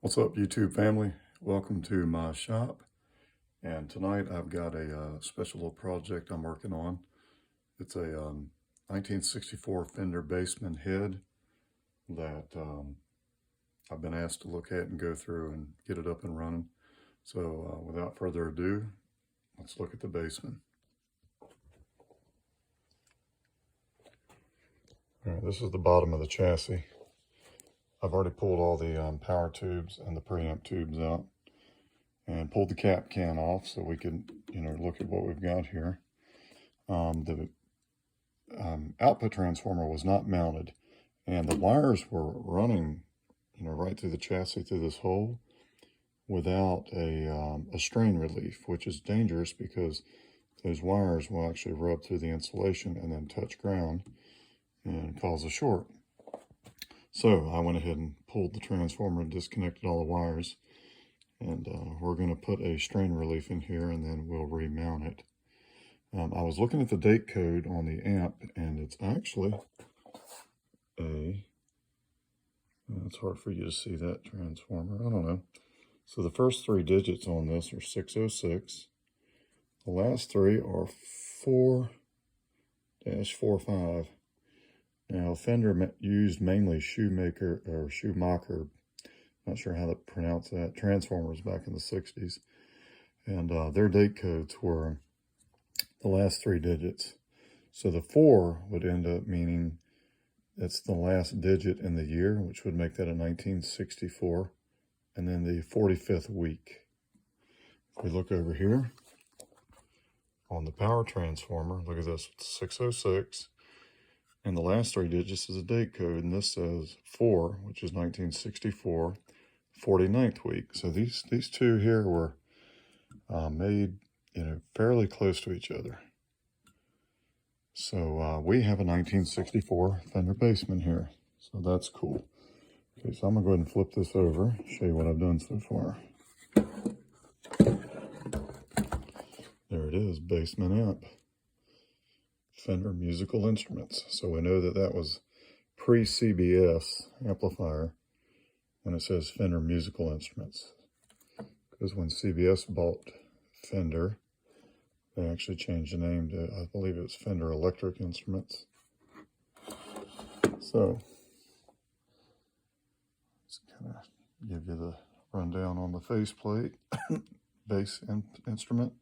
What's up, YouTube family? Welcome to my shop. And tonight I've got a special little project I'm working on. It's a 1964 Fender Bassman head that I've been asked to look at and go through and get it up and running. So without further ado, let's look at the Bassman. All right, this is the bottom of the chassis. I've already pulled all the power tubes and the preamp tubes out and pulled the cap can off so we can, look at what we've got here. The output transformer was not mounted, and the wires were running, right through the chassis through this hole without a strain relief, which is dangerous because those wires will actually rub through the insulation and then touch ground and cause a short. So I went ahead and pulled the transformer and disconnected all the wires, and we're going to put a strain relief in here and then we'll remount it. I was looking at the date code on the amp, and it's actually it's hard for you to see that transformer, I don't know. So the first three digits on this are 606. The last three are 4-45. Now, Fender used mainly Schumacher, not sure how to pronounce that, transformers back in the 60s. And their date codes were the last three digits. So the 4 would end up meaning it's the last digit in the year, which would make that a 1964. And then the 45th week. If we look over here on the power transformer, look at this, 606. And the last three digits is a date code, and this says 4, which is 1964, 49th week. So these two here were made, fairly close to each other. So we have a 1964 Fender Bassman here. So that's cool. Okay, so I'm gonna go ahead and flip this over, show you what I've done so far. There it is, Bassman amp. Fender Musical Instruments. So we know that that was pre-CBS amplifier when it says Fender Musical Instruments. Because when CBS bought Fender, they actually changed the name to, I believe it was Fender Electric Instruments. So, let's kind of give you the rundown on the faceplate, bass instrument.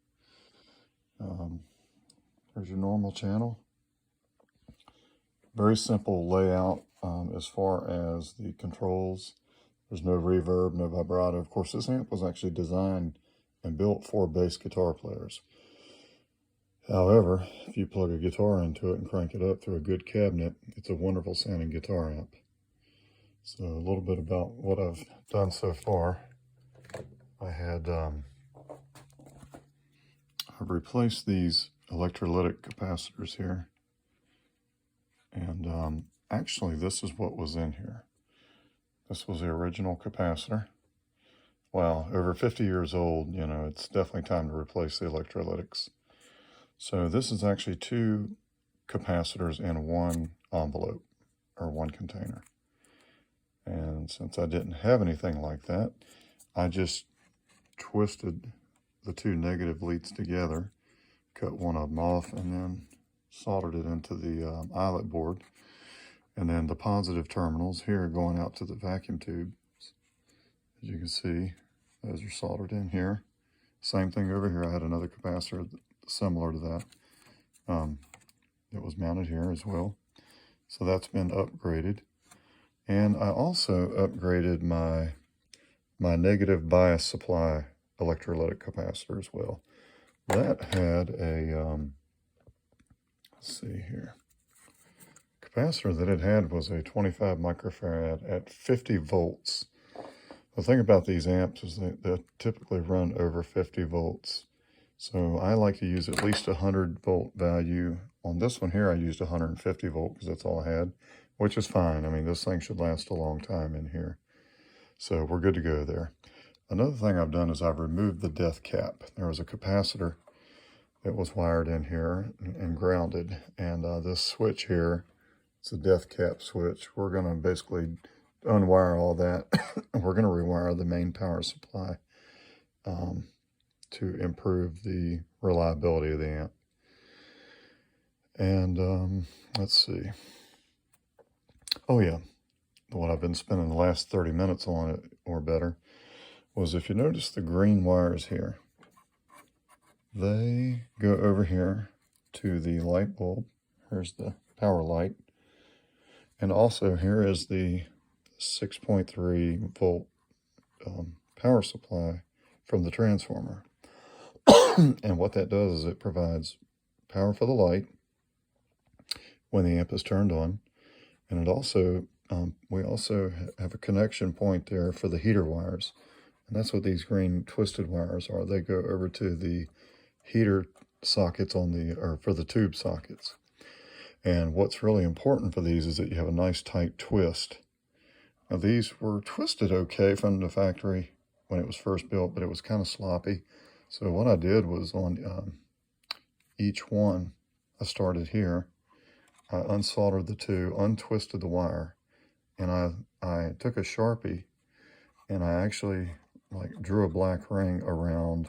There's your normal channel. Very simple layout as far as the controls. There's no reverb, no vibrato. Of course, this amp was actually designed and built for bass guitar players. However, if you plug a guitar into it and crank it up through a good cabinet, it's a wonderful sounding guitar amp. So a little bit about what I've done so far. I've replaced these electrolytic capacitors here. And actually, this is what was in here. This was the original capacitor. Well, over 50 years old, it's definitely time to replace the electrolytics. So this is actually 2 capacitors in one envelope, or one container. And since I didn't have anything like that, I just twisted the 2 negative leads together, cut one of them off, and then soldered it into the eyelet board. And then the positive terminals here going out to the vacuum tube. As you can see, those are soldered in here. Same thing over here. I had another capacitor similar to that. It was mounted here as well. So that's been upgraded. And I also upgraded my negative bias supply electrolytic capacitor as well. That had a, let's see here. Capacitor that it had was a 25 microfarad at 50 volts. The thing about these amps is that they typically run over 50 volts. So I like to use at least 100 volt value. On this one here, I used 150 volt because that's all I had, which is fine. I mean, this thing should last a long time in here. So we're good to go there. Another thing I've done is I've removed the death cap. There was a capacitor that was wired in here and grounded. And this switch here, it's a death cap switch. We're going to basically unwire all that. We're going to rewire the main power supply to improve the reliability of the amp. And let's see. Oh yeah, what I've been spending the last 30 minutes on it or better was, if you notice the green wires here, they go over here to the light bulb. Here's the power light. And also here is the 6.3 volt power supply from the transformer. And what that does is it provides power for the light when the amp is turned on. And it also, we also have a connection point there for the heater wires. And that's what these green twisted wires are. They go over to the heater sockets on the, or for the tube sockets. And what's really important for these is that you have a nice tight twist. Now these were twisted okay from the factory when it was first built, but it was kind of sloppy. So what I did was on each one, I started here, I unsoldered the two, untwisted the wire, and I took a Sharpie and I actually like drew a black ring around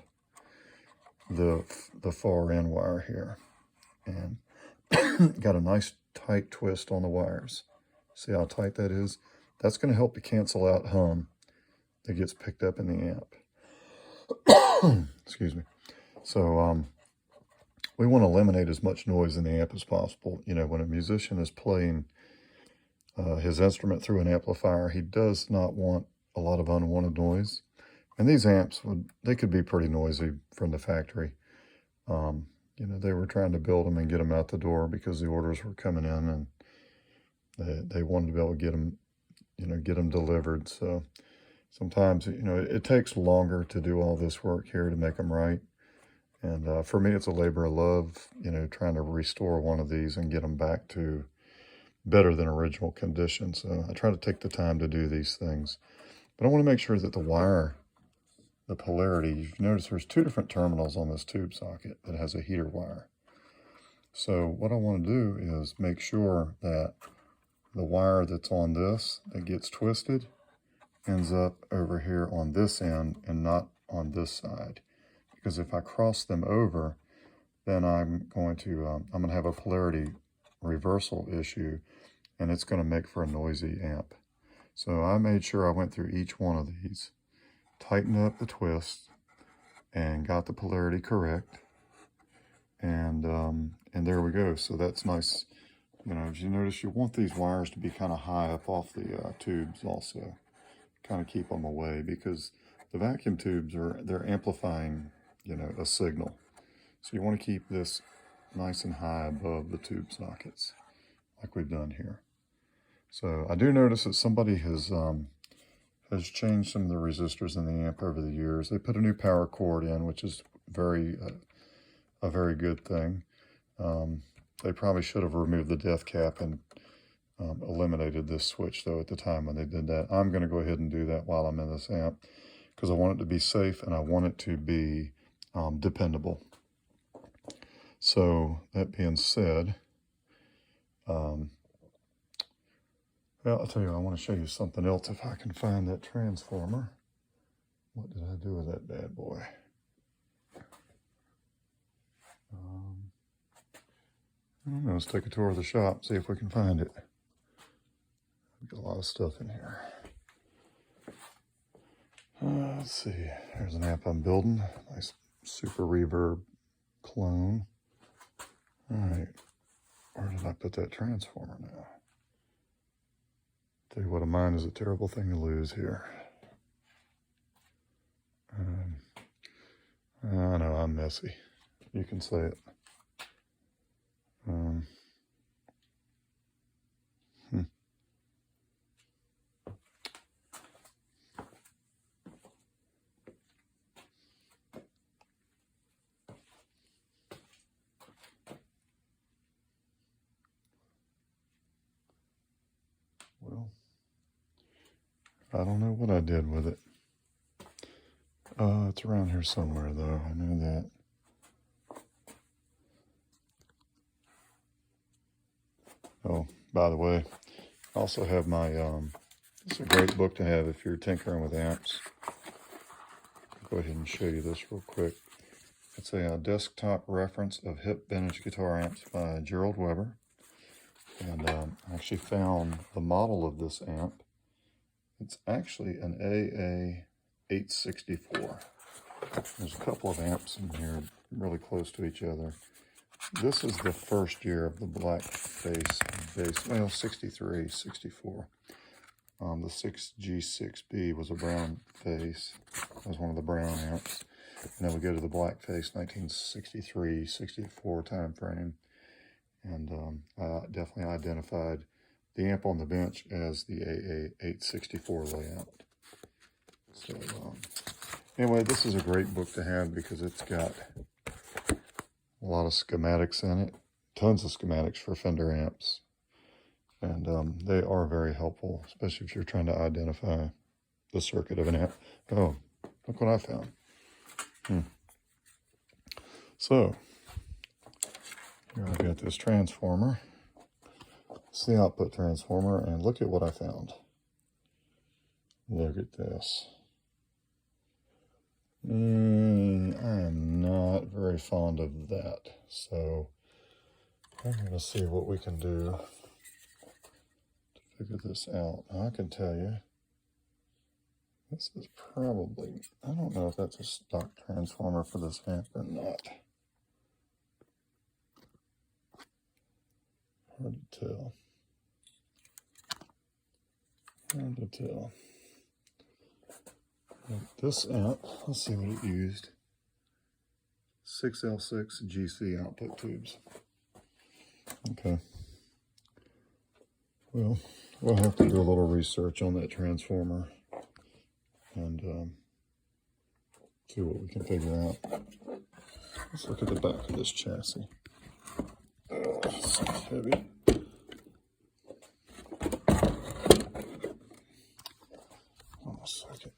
the far end wire here, and got a nice tight twist on the wires. See how tight that is? That's going to help to cancel out hum that gets picked up in the amp. Excuse me. So we want to eliminate as much noise in the amp as possible. You know, when a musician is playing his instrument through an amplifier, he does not want a lot of unwanted noise. And these amps, they could be pretty noisy from the factory. You know, they were trying to build them and get them out the door because the orders were coming in, and they wanted to be able to get them, you know, get them delivered. So sometimes, you know, it takes longer to do all this work here to make them right. And for me, it's a labor of love, you know, trying to restore one of these and get them back to better than original condition. So I try to take the time to do these things. But I want to make sure that the wire, the polarity, you've noticed there's two different terminals on this tube socket that has a heater wire. So what I want to do is make sure that the wire that's on this that gets twisted ends up over here on this end and not on this side. Because if I cross them over, then I'm going to have a polarity reversal issue, and it's going to make for a noisy amp. So I made sure I went through each one of these, tightened up the twist, and got the polarity correct. And there we go. So that's nice. You know, as you notice, you want these wires to be kind of high up off the tubes also, kind of keep them away, because the vacuum tubes they're amplifying, you know, a signal. So you want to keep this nice and high above the tube sockets, like we've done here. So I do notice that somebody has changed some of the resistors in the amp over the years. They put a new power cord in, which is a very good thing. They probably should have removed the death cap and eliminated this switch, though, at the time when they did that. I'm going to go ahead and do that while I'm in this amp, because I want it to be safe and I want it to be dependable. So that being said, well, I'll tell you, I want to show you something else if I can find that transformer. What did I do with that bad boy? I don't know, let's take a tour of the shop, see if we can find it. We've got a lot of stuff in here. Let's see, there's an amp I'm building. Nice super reverb clone. All right, where did I put that transformer now? Tell you what, a mine is a terrible thing to lose here. I know, I'm messy. You can say it. Well, I don't know what I did with it. It's around here somewhere, though. I know that. Oh, by the way, I also have my It's a great book to have if you're tinkering with amps. I'll go ahead and show you this real quick. It's a desktop reference of hip vintage guitar amps by Gerald Weber. And I actually found the model of this amp. It's actually an AA864. There's a couple of amps in here really close to each other. This is the first year of the Blackface Bassman, well, 63, 64. The 6G6B was a brown face. That was one of the brown amps. And then we go to the Blackface 1963, 64 time frame. And I definitely identified the amp on the bench as the AA864 layout. So anyway, this is a great book to have because it's got a lot of schematics in it. Tons of schematics for Fender amps. And they are very helpful, especially if you're trying to identify the circuit of an amp. Oh, look what I found. So, here I've got this transformer. It's the output transformer, and look at what I found. Look at this. I am not very fond of that, so I'm going to see what we can do to figure this out. I can tell you, this is probably, I don't know if that's a stock transformer for this amp or not. Hard to tell. Hard to tell. This amp, let's see what it used. 6L6 GC output tubes. Okay. Well, we'll have to do a little research on that transformer and see what we can figure out. Let's look at the back of this chassis. Oh, it's heavy. Hold on a second.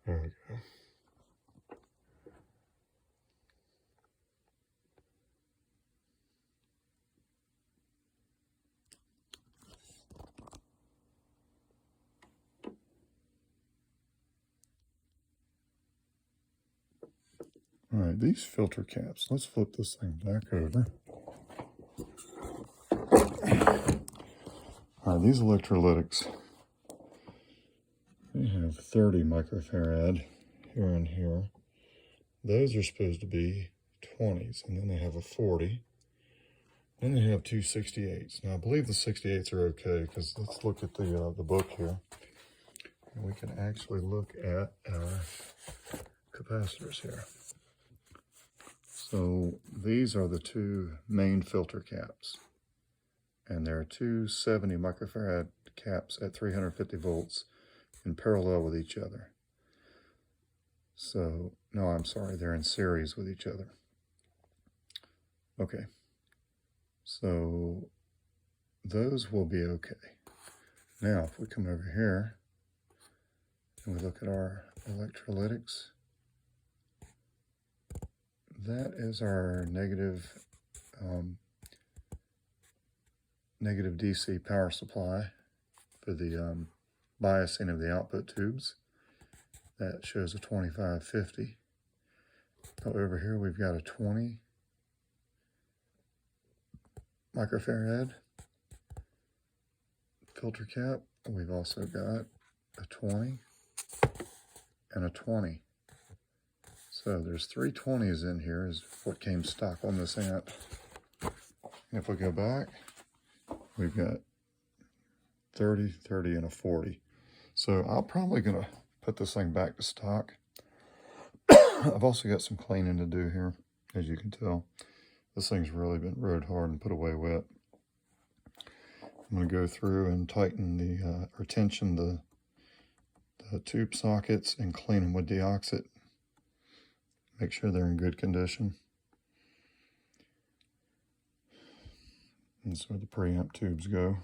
There we go. All right, these filter caps, let's flip this thing back over. All right, these electrolytics, they have 30 microfarad here and here. Those are supposed to be 20s, and then they have a 40. Then they have two 68s. Now, I believe the 68s are okay, because let's look at the book here. And we can actually look at our capacitors here. So these are the two main filter caps. And there are two 70 microfarad caps at 350 volts in parallel with each other. So, no, I'm sorry, they're in series with each other. Okay, so those will be okay. Now, if we come over here and we look at our electrolytics, that is our negative DC power supply for the biasing of the output tubes. That shows a 2550. Over here we've got a 20 microfarad filter cap. We've also got a 20 and a 20. So there's three 20s in here is what came stock on this amp. And if we go back, we've got 30, 30, and a 40. So I'm probably going to put this thing back to stock. I've also got some cleaning to do here, as you can tell. This thing's really been rode hard and put away wet. I'm going to go through and tighten the, or tension the tube sockets and clean them with deoxit. Make sure they're in good condition. And so the preamp tubes go.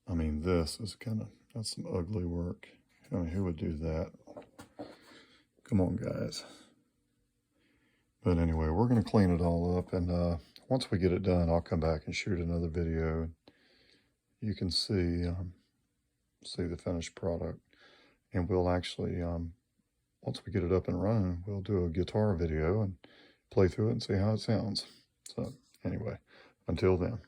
I mean, this is that's some ugly work. I mean, who would do that? Come on, guys. But anyway, we're going to clean it all up, and once we get it done, I'll come back and shoot another video. You can see the finished product, and we'll actually, once we get it up and running, we'll do a guitar video and play through it and see how it sounds. So anyway, until then.